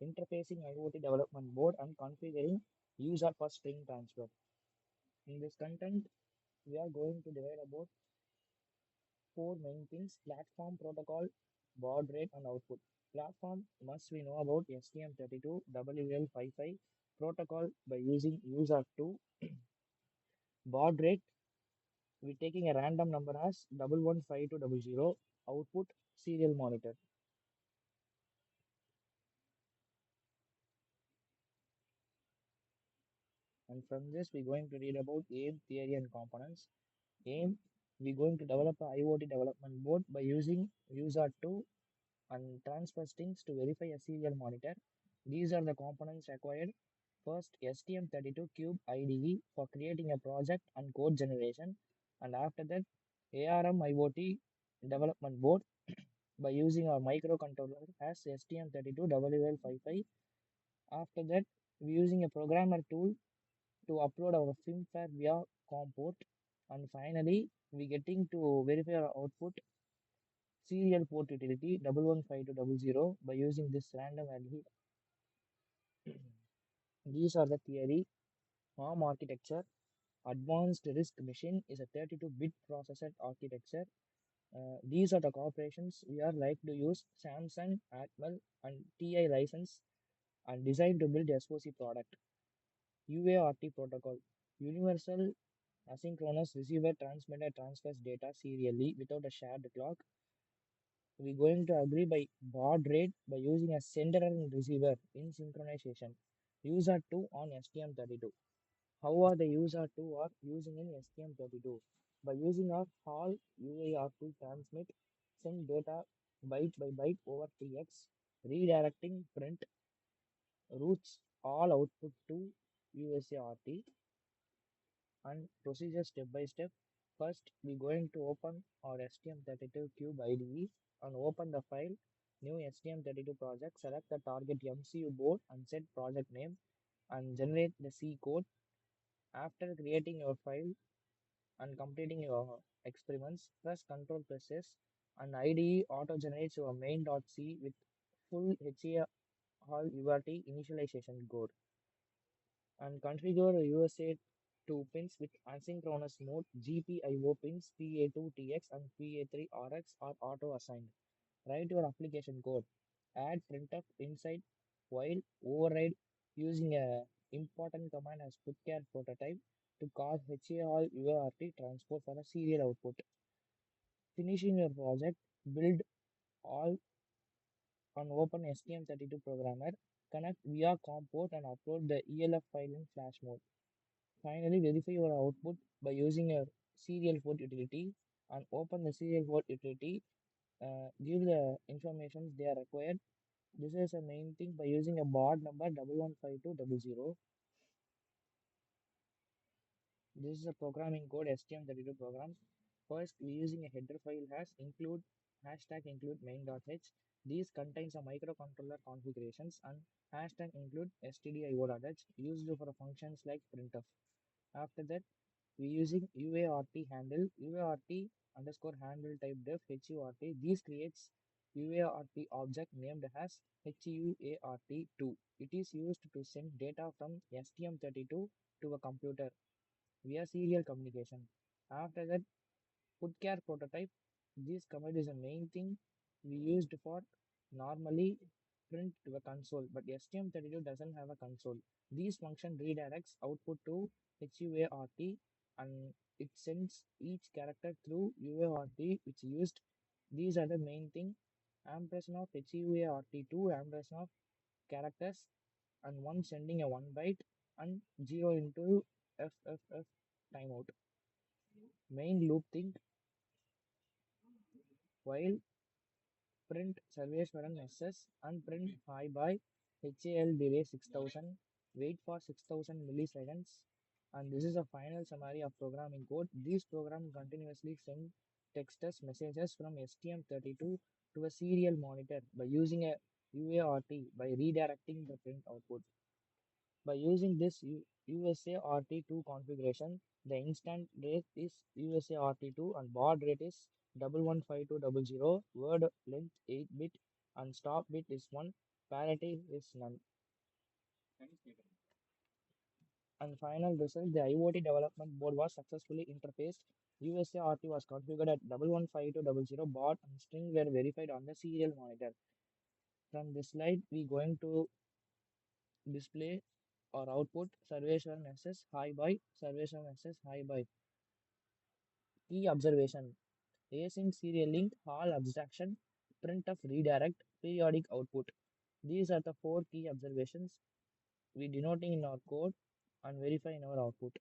interfacing IoT development board and configuring user for string transfer. In this content, we are going to divide about four main things: platform, protocol, baud rate, and output. Platform must we know about STM32, WL55, protocol by using Usart2, baud rate we taking a random number as 115200, output serial monitor. And from this, we're going to read about AIM theory and components. AIM, we're going to develop a IoT development board by using Usart2 and transfer strings to verify a serial monitor. These are the components required. First, STM32 Cube IDE for creating a project and code generation. And after that, ARM IoT development board by using our microcontroller as STM32WL55. After that, we're using a programmer tool to upload our firmware via comport. And finally, we getting to verify our output serial port utility 115200 by using this random value. These are the theory. ARM architecture. Advanced RISC machine is a 32-bit processor architecture. These are the corporations we are like to use: Samsung, Atmel, and TI license and designed to build SoC product. UART protocol. Universal Asynchronous Receiver Transmitter transfers data serially without a shared clock. We're going to agree by baud rate by using a sender and receiver in synchronization. User 2 on STM32. How are the user 2 are using in STM32? By using a HAL UART transmit, send data byte by byte over TX, redirecting print routes all output to USART and procedure step by step. First, we're going to open our STM32 Cube IDE and open the file, new STM32 project, select the target MCU board and set project name and generate the C code. After creating your file and completing your experiments, press Ctrl plus S and IDE auto generates your main.c with full HA Hall UART initialization code and configure USA 2 pins with asynchronous mode. GPIO pins PA2TX and PA3RX are auto assigned. Write your application code. Add printf inside while override using a important command as putchar prototype to cause HAL UART transport for a serial output. Finishing your project, build all on open STM32 programmer, connect via comport and upload the ELF file in flash mode. Finally, verify your output by using a serial port utility and open the serial port utility. Give the information they are required. This is a main thing by using a baud number 115200. This is a programming code STM32 program. First, we're using a header file has include hashtag include main.h. These contains a microcontroller configurations and hashtag include stdio.h used for functions like printf. After that, we're using UART handle, UART underscore handle type def HUART. This creates UART object named as HUART2. It is used to send data from STM32 to a computer via serial communication. After that, putchar prototype. This command is the main thing we used for normally print to a console, but STM32 doesn't have a console. This function redirects output to HUART and it sends each character through UART which used. These are the main thing. Ampersand of HUART2, ampersand of characters and one sending a 1 byte and 0 into FFF timeout. Main loop thing while print Sarveshwaran SS and print hi by HAL delay 6000, wait for 6000 milliseconds. And this is a final summary of programming code. This program continuously send text messages from STM32 to a serial monitor by using a UART by redirecting the print output. By using this USART2 configuration, the instant rate is USART2 and baud rate is 115200, word length 8 bit and stop bit is 1. Parity is none. And final result, the IoT development board was successfully interfaced. USART was configured at 115200 baud and string were verified on the serial monitor. From this slide, we going to display or output servation access high by servation access high by. Key observation: async serial link, all abstraction, printf redirect, periodic output. These are the four key observations we denoting in our code and verify in our output.